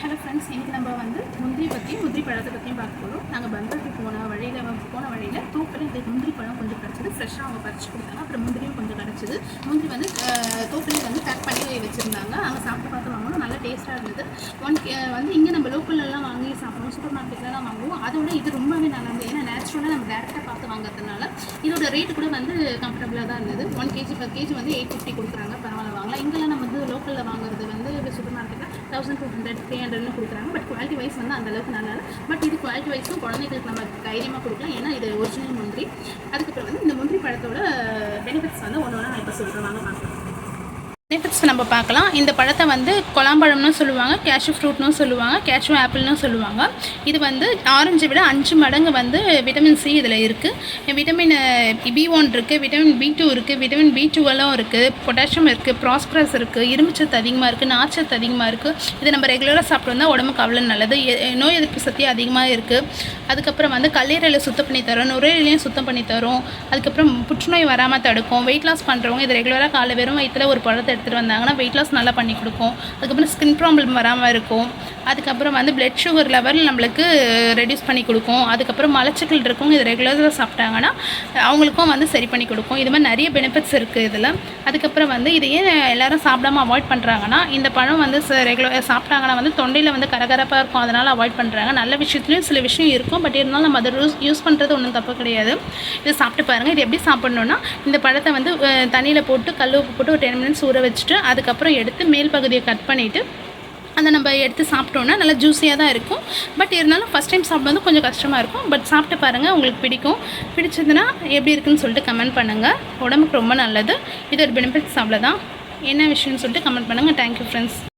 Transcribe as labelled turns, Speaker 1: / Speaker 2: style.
Speaker 1: Hello friends, இன்றைக்கி நம்ம வந்து முந்திரி பழத்தை பற்றியும் பார்க்க போகிறோம். நாங்கள் பந்தருக்கு போன வழியில் தோப்பில் இந்த முந்திரி பழம் கொஞ்சம் கிடச்சிது. ஃப்ரெஷ்ஷாக அவங்க பறிச்சு கொடுத்தாங்க. அப்புறம் முந்திரியும் கொஞ்சம் கிடச்சிது. முந்திரி வந்து தோப்பிலே வந்து பேக் பண்ணி வச்சுருந்தாங்க. அங்கே சாப்பிட்டு பார்த்து வாங்கணும், நல்லா டேஸ்ட்டாக இருந்தது. வந்து இங்கே நம்ம லோக்கல்லாம் வாங்கி சாப்பிடுவோம், சூப்பர் மார்க்கெட்லாம் வாங்குவோம். அதோட இது ரொம்பவே நல்லா இருந்தது. ஏன்னா நேச்சுரலாக நம்ம டேரெக்டாக பார்த்து வாங்குறதுனால இதோட ரேட்டு கூட வந்து கம்ஃபர்டபுளாக தான் இருந்தது. 1 kg per kg வந்து 850 கொடுக்குறாங்க. பரவாயில்ல வாங்கலாம். இங்கெல்லாம் நம்ம வந்து லோக்கலில் வாங்குறது வந்து சூப்பர் மார்க்கெட்டில் 1200 300 கொடுக்குறாங்க. பட் குவாலிட்டி வைஸ் வந்து அந்தளவுக்கு நல்லா இல்லை. பட் இது குவாலிட்டி வைஸும் குழந்தைங்களுக்கு நம்ம தைரியமாக கொடுக்கலாம். ஏன்னா இது ஒரிஜினல் முந்திரி. அதுக்கப்புறம் வந்து இந்த முந்திரி பழத்தோட பெனிஃபிட்ஸ் வந்து ஒன்று நான் இப்போ சொல்கிறேன், வாங்க பார்க்கலாம். பெனிஃபிட்ஸ் நம்ம பார்க்கலாம். இந்த பழத்தை வந்து கொலாம்பழம்னு சொல்லுவாங்க, கேஷ்யூ ஃப்ரூட்னு சொல்லுவாங்க, கேஷ்யூ ஆப்பிள்னு சொல்லுவாங்க. இது வந்து ஆரஞ்சை விட 5 மடங்கு வந்து விட்டமின் சி இதில் இருக்குது. விட்டமின் B1 இருக்குது, விட்டமின் B2 இருக்குது, விட்டமின் B12 இருக்குது, பொட்டாசியம் இருக்குது, ப்ராஸ்பரஸ் இருக்குது, இரும்புச்சத்து அதிகமாக இருக்குது, நார்ச்சத்து அதிகமாக இருக்குது. இதை நம்ம ரெகுலராக சாப்பிட்டு வந்தால் உடம்புக்கு அவ்வளோ நல்லது. நோய் எதிர்ப்பு சக்தி அதிகமாக இருக்குது. அதுக்கப்புறம் வந்து கல்லீரலை சுத்தம் பண்ணி தரும், நுரையீரலையும் சுத்தம் பண்ணி தரும். அதுக்கப்புறம் புற்றுநோய் வராமல் தடுக்கும். வெயிட் லாஸ் பண்ணுறவங்க இது ரெகுலராக காலை வெறும் வயிற்றில் ஒரு பழத்தை எடுத்துகிட்டு வந்தாங்கன்னா வெயிட் லாஸ் நல்லா பண்ணி கொடுக்கும். அதுக்கப்புறம் ஸ்கின் ப்ராப்ளம் வராமல் இருக்கும். அதுக்கப்புறம் வந்து பிளட் சுகர் லெவல் நம்மளுக்கு ரெடியூஸ் பண்ணி கொடுக்கும். அதுக்கப்புறம் மலச்சிக்கல் இருக்கவங்க இது ரெகுலராக சாப்பிட்டாங்கன்னா அவங்களுக்கும் வந்து சரி பண்ணி கொடுக்கும். இது மாதிரி நிறைய பெனிஃபிட்ஸ் இருக்குது இதில். அதுக்கப்புறம் வந்து இது ஏன் எல்லோரும் சாப்பிடாமல் அவாய்ட் பண்ணுறாங்கன்னா, இந்த பழம் வந்து ரெகுலராக சாப்பிட்டாங்கன்னா வந்து தொண்டையில் வந்து கரகரப்பாக இருக்கும், அதனால் அவாய்ட் பண்ணுறாங்க. நல்ல விஷயத்துலையும் சில விஷயம் இருக்கும், பட் இருந்தாலும் நம்ம அதை யூஸ் பண்ணுறது ஒன்றும் தப்பு கிடையாது. இதை சாப்பிட்டு பாருங்கள். இது எப்படி சாப்பிட்ணுன்னா, இந்த பழத்தை வந்து தண்ணியில் போட்டு கல் உப்பு போட்டு ஒரு 10 minutes ஊற வச்சுட்டு அதுக்கப்புறம் எடுத்து மேல் பகுதியை கட் பண்ணிவிட்டு அதை நம்ம எடுத்து சாப்பிட்டோன்னா நல்லா ஜூஸியாக தான் இருக்கும். பட் இருந்தாலும் ஃபஸ்ட் டைம் சாப்பிடும்போது கொஞ்சம் கஷ்டமாக இருக்கும். பட் சாப்பிட்டு பாருங்கள், உங்களுக்கு பிடிச்சதுன்னா எப்படி இருக்குன்னு சொல்லிட்டு கமெண்ட் பண்ணுங்கள். உடம்புக்கு ரொம்ப நல்லது. இதோட பெனிஃபிட்ஸ் அவ்வளோதான். என்ன விஷயம்னு சொல்லிட்டு கமெண்ட் பண்ணுங்கள். Thank you friends.